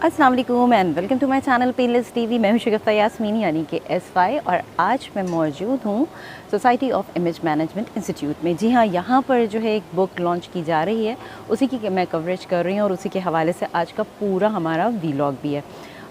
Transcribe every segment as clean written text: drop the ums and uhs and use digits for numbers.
अस्सलाम वालेकुम and welcome to my channel painless TV. मैं हूं शगुफ्ता यास्मीन यानी कि SY, और आज मैं मौजूद हूं society of image management institute में। जी हाँ, यहाँ पर जो है एक बुक लॉन्च की जा रही है, उसी की मैं कवरेज कर रही हूँ और उसी के हवाले से आज का पूरा हमारा वीलॉग भी है।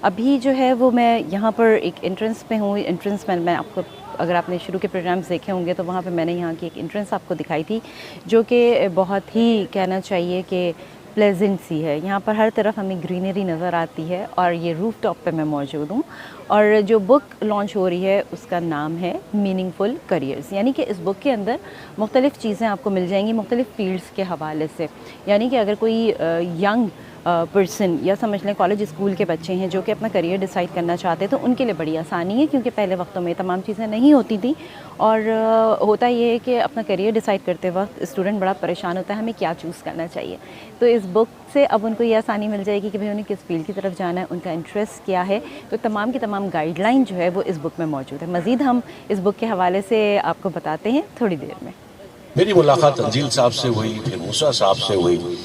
अभी जो है वो मैं यहाँ पर एक एंट्रेंस पे हूँ। एंट्रेंस में मैं आपको, अगर आपने शुरू के प्रोग्राम्स देखे होंगे तो वहाँ पे मैंने यहाँ की एक एंट्रेंस आपको दिखाई थी, जो कि बहुत ही कहना चाहिए कि प्लेजेंट सी है। यहाँ पर हर तरफ हमें ग्रीनरी नज़र आती है और ये रूफ टॉप पर मैं मौजूद हूँ। और जो बुक लॉन्च हो रही है उसका नाम है मीनिंगफुल करियर्स, यानी कि इस बुक के अंदर मुख्तलिफ़ चीज़ें आपको मिल जाएंगी मुख्तलिफ़ फील्ड्स के हवाले से। यानी कि अगर कोई यंग पर्सन या समझ लें कॉलेज स्कूल के बच्चे हैं जो कि अपना करियर डिसाइड करना चाहते हैं, तो उनके लिए बड़ी आसानी है, क्योंकि पहले वक्तों में तमाम चीज़ें नहीं होती थी। और होता ये है कि अपना करियर डिसाइड करते वक्त स्टूडेंट बड़ा परेशान होता है हमें क्या चूज़ करना चाहिए। तो इस बुक से अब उनको ये आसानी मिल जाएगी कि भाई उन्हें किस फील्ड की तरफ जाना है, उनका इंटरेस्ट क्या है। तो तमाम की तमाम गाइडलाइन जो है वो इस बुक में मौजूद है। मज़ीद हम इस बुक के हवाले से आपको बताते हैं थोड़ी देर में। मेरी मुलाकात तंजील साहब से हुई, फिर मूसा साहब से हुई,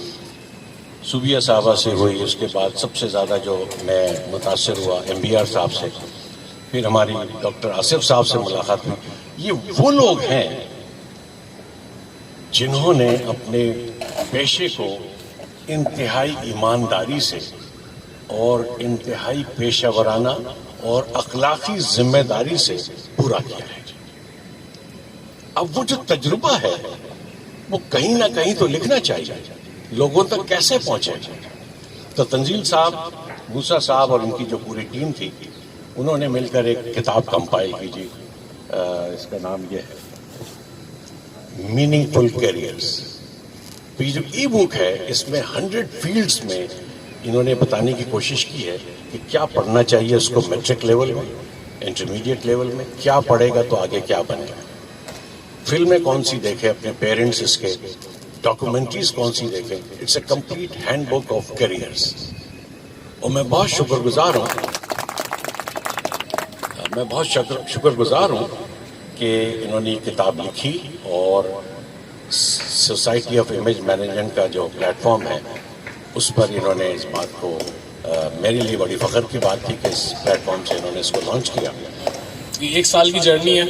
सुबिया साहबा से हुई। उसके बाद सबसे ज़्यादा जो मैं मुतासर हुआ MBR साहब से, फिर हमारी डॉक्टर आसिफ साहब से मुलाकात हुई। ये वो लोग हैं जिन्होंने अपने पेशे को इंतहाई ईमानदारी से और इंतहाई पेशेवराना और अखलाकी जिम्मेदारी से पूरा किया है। अब वो जो तजुर्बा है वो कहीं ना कहीं तो लिखना चाहिए, लोगों तक कैसे पहुंचे। तो तंजील साहब, मूसा साहब और उनकी जो पूरी टीम थी, उन्होंने मिलकर एक किताब कंपाइल की जी। इसका नाम ये है मीनिंगफुल कैरियर्स। तो ये जो ई बुक है इसमें 100 फील्ड्स में इन्होंने बताने की कोशिश की है कि क्या पढ़ना चाहिए उसको मैट्रिक लेवल में, इंटरमीडिएट लेवल में, क्या पढ़ेगा तो आगे क्या बनेगा, फिल्में कौन सी देखे अपने पेरेंट्स इसके, डॉक्यूमेंट्रीज कौन सी देखें। It's a complete handbook of careers. और मैं बहुत शुक्रगुजार हूँ कि इन्होंने किताब लिखी और सोसाइटी ऑफ इमेज मैनेजमेंट का जो प्लेटफॉर्म है उस पर इन्होंने इस बात को, मेरे लिए बड़ी फ़ख्र की बात थी कि इस प्लेटफॉर्म से इन्होंने इसको लॉन्च किया। ये 1 साल की जर्नी है,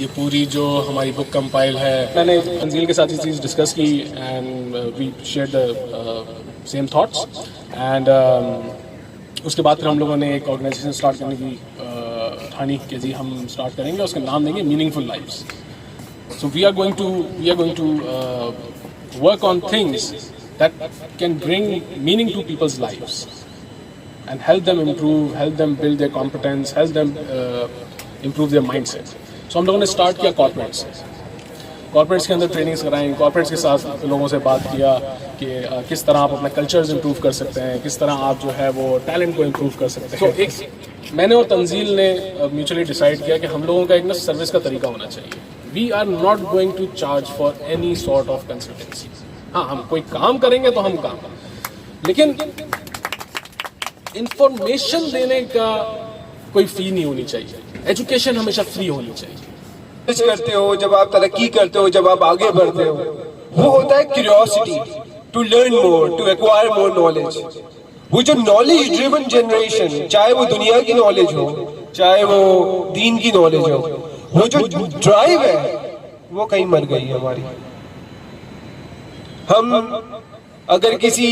ये पूरी जो हमारी बुक कंपाइल है। मैंने तंजील के साथ ये चीज़ डिस्कस की and we share the same thoughts and उसके बाद फिर हम लोगों ने एक ऑर्गेनाइजेशन स्टार्ट करने की ठानी कि जी हम स्टार्ट करेंगे, उसका नाम देंगे meaningful lives. So we are going to work on things that can bring meaning to peoples lives and help them improve, help them build their competence, help them improve their mindset. So हम लोगों ने start किया corporates के अंदर trainings कराएं, corporates के साथ लोगों से बात किया कि किस तरह आप अपना कल्चर्स इंप्रूव कर सकते हैं, किस तरह आप जो है वो टैलेंट को इंप्रूव कर सकते हैं। तो एक मैंने और तंजील ने म्यूचुअली डिसाइड किया कि हम लोगों का एक ना सर्विस का तरीका होना चाहिए। We are not going to charge for any sort of consultancy. हाँ, हम कोई काम करेंगे तो हम काम, लेकिन इंफॉर्मेशन देने का कोई फी नहीं होनी चाहिए। एजुकेशन हमेशा फ्री होनी चाहिए। करते हो, जब आप तरक्की करते हो, जब आप आगे बढ़ते हो, वो होता है curiosity to learn more, to acquire more knowledge. वो जो नॉलेज ड्रिवन जनरेशन, चाहे वो दुनिया की नॉलेज हो, चाहे वो दीन की नॉलेज हो, वो जो ड्राइव है वो कहीं मर गई है हमारी। हम अगर किसी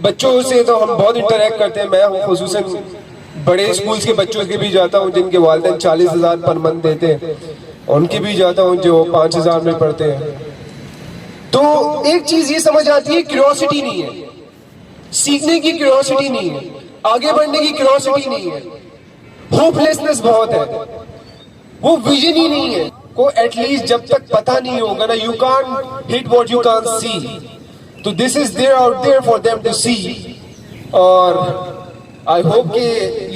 बच्चों से तो हम बहुत इंटरेक्ट करते हैं। मैं खुसूसन बड़े स्कूल्स के बच्चों के भी जाता हूँ जिनके वालिदैन 40,000 पर मंथ देते हैं, उनके भी जाता हूँ जो 5,000 में पढ़ते हैं। तो एक चीज ये समझ आती है, क्यूरियोसिटी नहीं है, सीखने की क्यूरियोसिटी नहीं है, आगे बढ़ने की क्यूरियोसिटी नहीं है, होपलेसनेस बहुत है, वो विजन ही नहीं है। को एटलीस्ट जब तक पता नहीं होगा ना, you can't hit what you can't see, तो this is there out there for them to see. और आई होप कि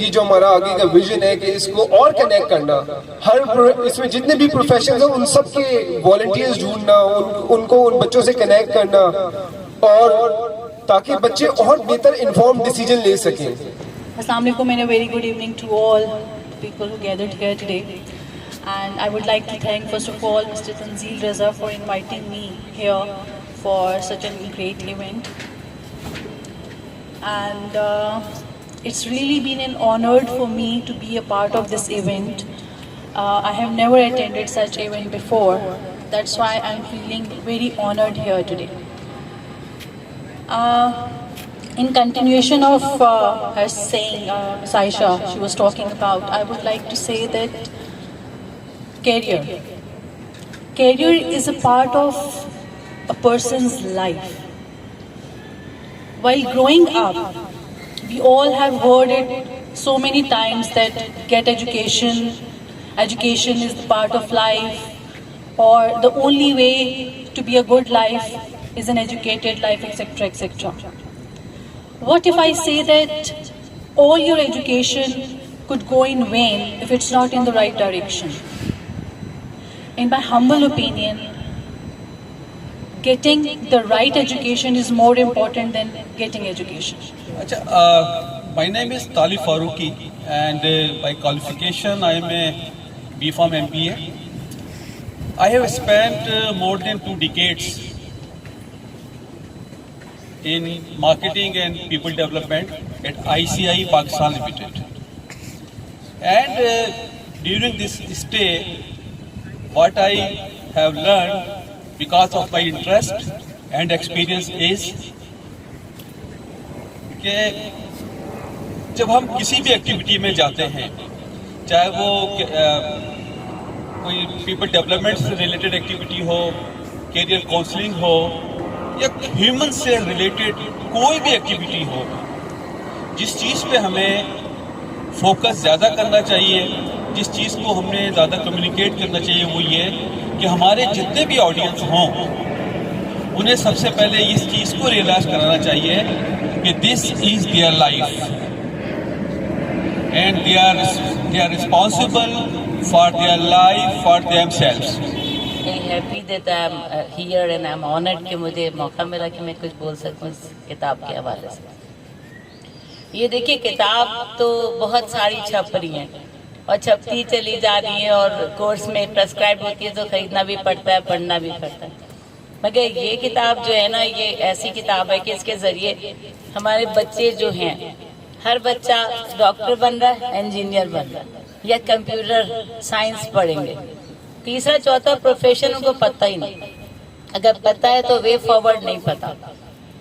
ये जो हमारा आगे का विजन है कि इसको और कनेक्ट करना, हर इसमें जितने भी प्रोफेशंस हैं उन सब के वॉलंटियर्स ढूंढना, उनको उन बच्चों से कनेक्ट करना, और ताकि बच्चे और बेहतर इन्फॉर्म्ड डिसीजन ले सकें। Assalamu alaikum and a very good evening to all the people who gathered here today. And I would like to thank first of all Mr. Tanzeel Raza for inviting me here for such a great event. and it's really been an honor for me to be a part of this event. I have never attended such event before. That's why I'm feeling very honored here today. In continuation of her saying, Ms. Aisha, she was talking about, I would like to say that career. Career is a part of a person's life. While growing up, we all have heard it so many times that get education, education is the part of life, or the only way to be a good life is an educated life, etc., etc. What if I say that all your education could go in vain if it's not in the right direction? In my humble opinion, getting the right education is more important than getting education. My name is Talib Faruqi, and by qualification I am a B.Pharm MBA. I have spent more than 2 decades in marketing and people development at ICI Pakistan Limited. And during this stay, what I have learned because of my interest and experience is کہ جب ہم کسی بھی activity میں جاتے ہیں, چاہے وہ کوئی پیپل ڈیولپمنٹ سے ریلیٹڈ ایکٹیویٹی ہو, کیریئر کاؤنسلنگ ہو, یا ہیومن سے ریلیٹڈ کوئی بھی ایکٹیویٹی ہو, جس چیز پہ ہمیں فوکس زیادہ کرنا چاہیے, جس چیز کو ہم نے زیادہ کمیونیکیٹ کرنا چاہیے, وہ یہ کہ ہمارے جتنے بھی آڈینس ہوں انہیں سب سے پہلے اس چیز کو ریئلائز کرانا چاہیے کہ this is their life and they are responsible for their life for themselves. Happy that I am here and I am honoured کہ مجھے موقع ملا کہ میں کچھ بول سکوں اس کتاب کے حوالے سے. یہ دیکھیے, کتاب تو بہت ساری چھپ رہی ہیں اور چھپتی چلی جا رہی ہے, اور کورس میں پرسکرائب ہوتی ہے تو خریدنا بھی پڑتا ہے, پڑھنا بھی پڑتا ہے. مگر یہ کتاب جو ہے نا, یہ ایسی کتاب ہے کہ اس کے ذریعے ہمارے بچے جو ہیں, ہر بچہ ڈاکٹر بن رہا ہے, انجینئر بن رہا ہے, یا کمپیوٹر سائنس پڑھیں گے, تیسرا چوتھا پروفیشن ان کو پتہ ہی نہیں. اگر پتہ ہے تو وے فارورڈ نہیں پتہ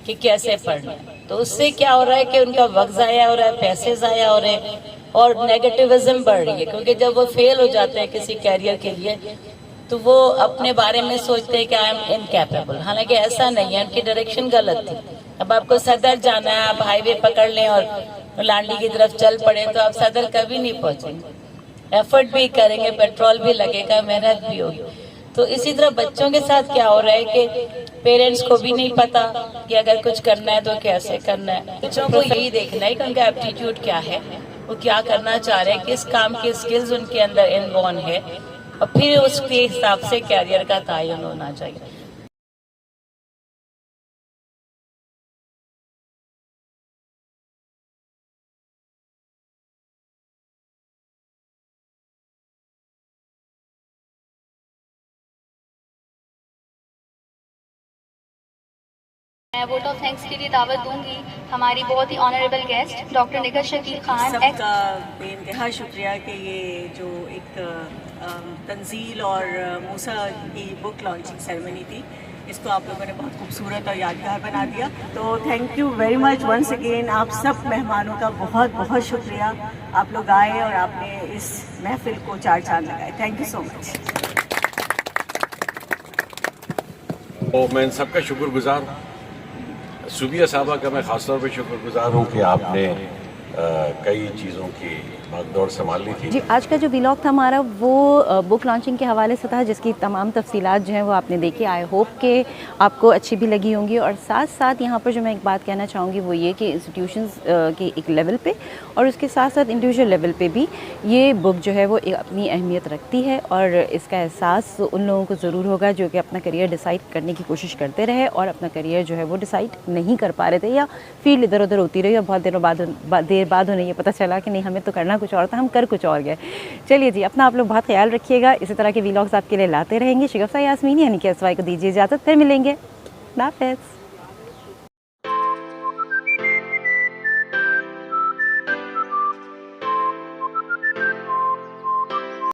کہ کیسے پڑھنا ہے. تو اس سے کیا ہو رہا ہے کہ ان کا وقت ضائع ہو رہا ہے, پیسے ضائع ہو رہے ہیں, اور نیگیٹیوزم بڑھ رہی ہے. کیونکہ جب وہ فیل ہو جاتے ہیں کسی کیریئر کے لیے تو وہ اپنے بارے میں سوچتے ہیں کہ آئی ایم انکیپیبل, حالانکہ ایسا نہیں ہے, ان کی ڈائریکشن غلط تھی. اب آپ کو صدر جانا ہے, آپ ہائی وے پکڑ لیں اور لانڈی کی طرف چل پڑیں تو آپ صدر کبھی نہیں پہنچیں گے. ایفرٹ بھی کریں گے, پیٹرول بھی لگے گا, محنت بھی ہوگی. تو اسی طرح بچوں کے ساتھ کیا ہو رہا ہے کہ پیرنٹس کو بھی نہیں پتا کہ اگر کچھ کرنا ہے تو کیسے کرنا ہے. بچوں کو یہی دیکھنا ہے کہ ان کا ایپٹیٹیوڈ کیا ہے, وہ کیا کرنا چاہ رہے ہیں, کس کام کی اسکلز ان کے اندر انبورن ہے, اور پھر اس کے حساب سے کیریئر کا تعین ہونا چاہیے. میں ووٹ آف تھینکس کے لیے دعوت دوں گی ہماری بہت ہی honourable guest doctor Nikhat Shakeel Khan. سب کا بے انتہا شکریہ کہ یہ جو ایک تنزیل اور موسیٰ کی بک لانچنگ سیرمنی تھی, اس کو آپ لوگوں نے بہت خوبصورت اور یادگار بنا دیا. تو thank you very much once again. آپ سب مہمانوں کا بہت بہت شکریہ. آپ لوگ آئے اور آپ نے اس محفل کو 4 چاند لگائے. تھینک یو سو مچ. میں ان سب کا شکر گزار ہوں. صوبیہ صاحبہ کا میں خاص طور پہ شکر گزار ہوں کہ آپ نے کئی چیزوں کی بھاگ دوڑ سنبھال لی تھی. جی, آج کا جو ولاگ تھا ہمارا وہ بک لانچنگ کے حوالے سے تھا, جس کی تمام تفصیلات جو ہیں وہ آپ نے دیکھی. آئی ہوپ کہ آپ کو اچھی بھی لگی ہوں گی. اور ساتھ ساتھ یہاں پر جو میں ایک بات کہنا چاہوں گی وہ یہ کہ انسٹیٹیوشنز کے ایک لیول پہ اور اس کے ساتھ ساتھ انڈیویجول لیول پہ بھی یہ بک جو ہے وہ اپنی اہمیت رکھتی ہے, اور اس کا احساس ان لوگوں کو ضرور ہوگا جو کہ اپنا کریئر ڈیسائیڈ کرنے کی کوشش کرتے رہے اور اپنا کریئر جو ہے وہ ڈیسائیڈ نہیں کر پا رہے تھے, یا فیلڈ ادھر ادھر ہوتی رہی, اور بہت دیر بعد انہیں یہ پتہ چلا کہ نہیں ہمیں تو کرنا کچھ اور تھا, ہم کر کچھ اور گئے. چلیے جی, اپنا آپ لوگ بہت خیال رکھیے گا. اسی طرح کے ولاگز آپ کے لیے لاتے رہیں گے. شگفتہ یاسمینی یعنی کہ SY کو دیجیے اجازت, پھر ملیں گے. اللہ حافظ.